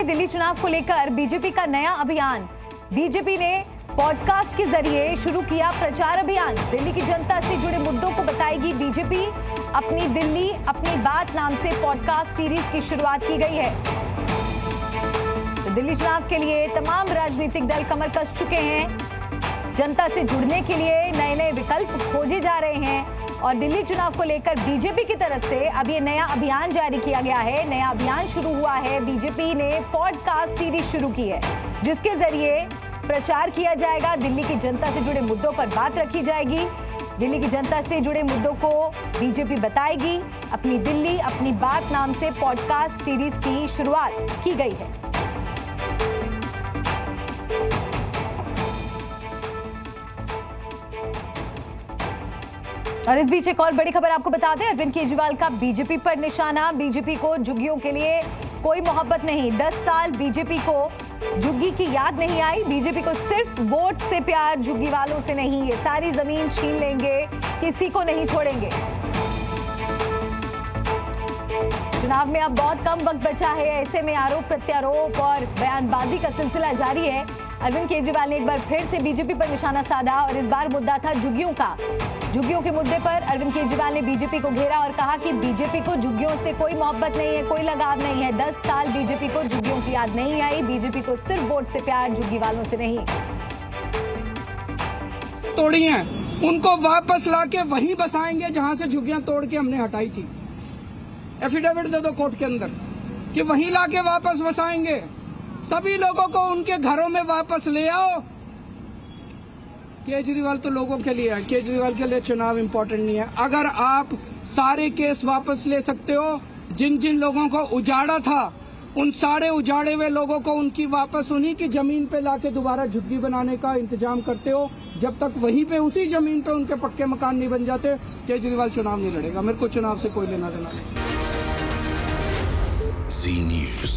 दिल्ली चुनाव को लेकर बीजेपी का नया अभियान। बीजेपी ने पॉडकास्ट के जरिए शुरू किया प्रचार अभियान। दिल्ली की जनता से जुड़े मुद्दों को बताएगी बीजेपी। अपनी दिल्ली अपनी बात नाम से पॉडकास्ट सीरीज की शुरुआत की गई है। तो दिल्ली चुनाव के लिए तमाम राजनीतिक दल कमर कस चुके हैं। जनता से जुड़ने के लिए नए नए विकल्प खोजे जा रहे हैं और दिल्ली चुनाव को लेकर बीजेपी की तरफ से अब ये नया अभियान जारी किया गया है। नया अभियान शुरू हुआ है। बीजेपी ने पॉडकास्ट सीरीज शुरू की है जिसके जरिए प्रचार किया जाएगा। दिल्ली की जनता से जुड़े मुद्दों पर बात रखी जाएगी। दिल्ली की जनता से जुड़े मुद्दों को बीजेपी बताएगी। अपनी दिल्ली अपनी बात नाम से पॉडकास्ट सीरीज की शुरुआत की गई है। और इस बीच एक और बड़ी खबर आपको बता दें, अरविंद केजरीवाल का बीजेपी पर निशाना। बीजेपी को झुग्गियों के लिए कोई मोहब्बत नहीं। 10 साल बीजेपी को झुग्गी की याद नहीं आई। बीजेपी को सिर्फ वोट से प्यार, झुग्गी वालों से नहीं। ये सारी जमीन छीन लेंगे, किसी को नहीं छोड़ेंगे। चुनाव में अब बहुत कम वक्त बचा है। ऐसे में आरोप प्रत्यारोप और बयानबाजी का सिलसिला जारी है। अरविंद केजरीवाल ने एक बार फिर से बीजेपी पर निशाना साधा और इस बार मुद्दा था झुग्गियों का। झुग्गियों के मुद्दे पर अरविंद केजरीवाल ने बीजेपी को घेरा और कहा कि बीजेपी को झुग्गियों से कोई मोहब्बत नहीं है, कोई लगाव नहीं है। 10 साल बीजेपी को झुग्गियों की याद नहीं आई। बीजेपी को सिर्फ वोट से प्यार, झुग्गी वालों से नहीं। तोड़ी हैं, उनको वापस लाके वहीं बसाएंगे जहां से झुग्गियां तोड़ के हमने हटाई थी। एफिडेविट दे दो कोर्ट के अंदर कि वहीं लाके वापस बसाएंगे। सभी लोगों को उनके घरों में वापस ले आओ। केजरीवाल तो लोगों के लिए है, केजरीवाल के लिए चुनाव इंपॉर्टेंट नहीं है। अगर आप सारे केस वापस ले सकते हो, जिन जिन लोगों को उजाड़ा था उन सारे उजाड़े हुए लोगों को उनकी वापस उन्हीं की जमीन पे लाके दोबारा झुग्गी बनाने का इंतजाम करते हो, जब तक वहीं पे उसी जमीन पे उनके पक्के मकान नहीं बन जाते, केजरीवाल चुनाव नहीं लड़ेगा। मेरे को चुनाव से कोई लेना देना नहीं। Zee News.